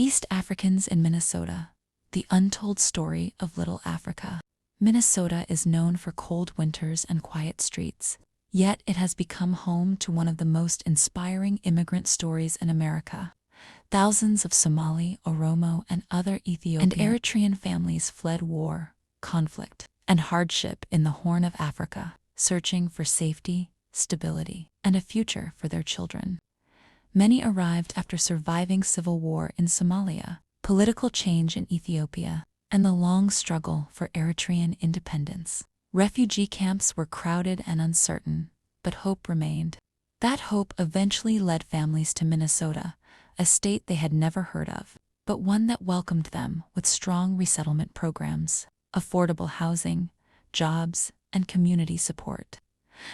East Africans in Minnesota, the untold story of Little Africa. Minnesota is known for cold winters and quiet streets, yet it has become home to one of the most inspiring immigrant stories in America. Thousands of Somali, Oromo, and other Ethiopian and Eritrean families fled war, conflict, and hardship in the Horn of Africa, searching for safety, stability, and a future for their children. Many arrived after surviving civil war in Somalia, political change in Ethiopia, and the long struggle for Eritrean independence. Refugee camps were crowded and uncertain, but hope remained. That hope eventually led families to Minnesota, a state they had never heard of, but one that welcomed them with strong resettlement programs, affordable housing, jobs, and community support.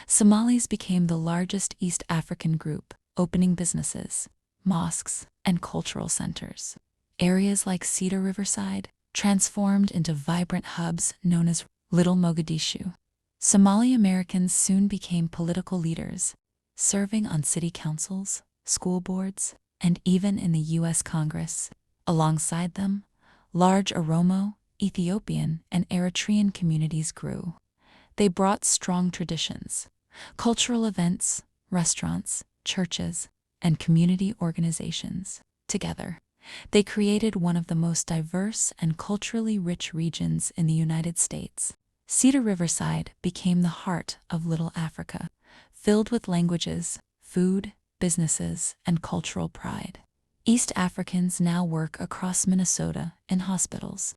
Somalis became the largest East African group, opening businesses, mosques, and cultural centers. Areas like Cedar-Riverside transformed into vibrant hubs known as Little Mogadishu. Somali-Americans soon became political leaders, serving on city councils, school boards, and even in the U.S. Congress. Alongside them, large Oromo, Ethiopian, and Eritrean communities grew. They brought strong traditions, cultural events, restaurants, churches, and community organizations. Together, they created one of the most diverse and culturally rich regions in the United States. Cedar-Riverside became the heart of Little Africa, filled with languages, food, businesses, and cultural pride. East Africans now work across Minnesota in hospitals,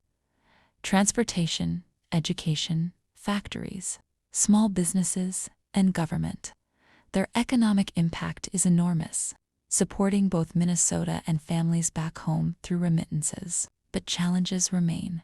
transportation, education, factories, small businesses, and government. Their economic impact is enormous, supporting both Minnesota and families back home through remittances. But challenges remain: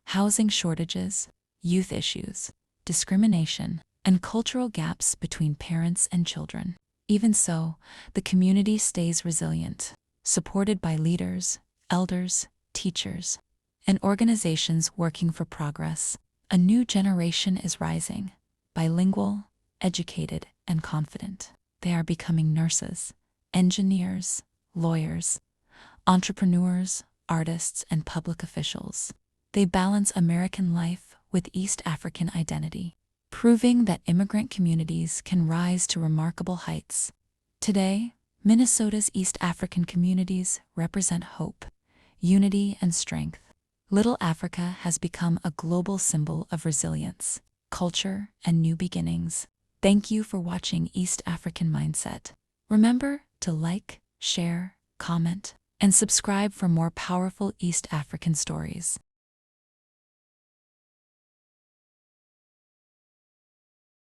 housing shortages, youth issues, discrimination, and cultural gaps between parents and children. Even so, the community stays resilient, supported by leaders, elders, teachers, and organizations working for progress. A new generation is rising, bilingual, educated, and confident. They are becoming nurses, engineers, lawyers, entrepreneurs, artists, and public officials. They balance American life with East African identity, proving that immigrant communities can rise to remarkable heights. Today, Minnesota's East African communities represent hope, unity, and strength. Little Africa has become a global symbol of resilience, culture, and new beginnings. Thank you for watching East African Mindset. Remember to like, share, comment, and subscribe for more powerful East African stories.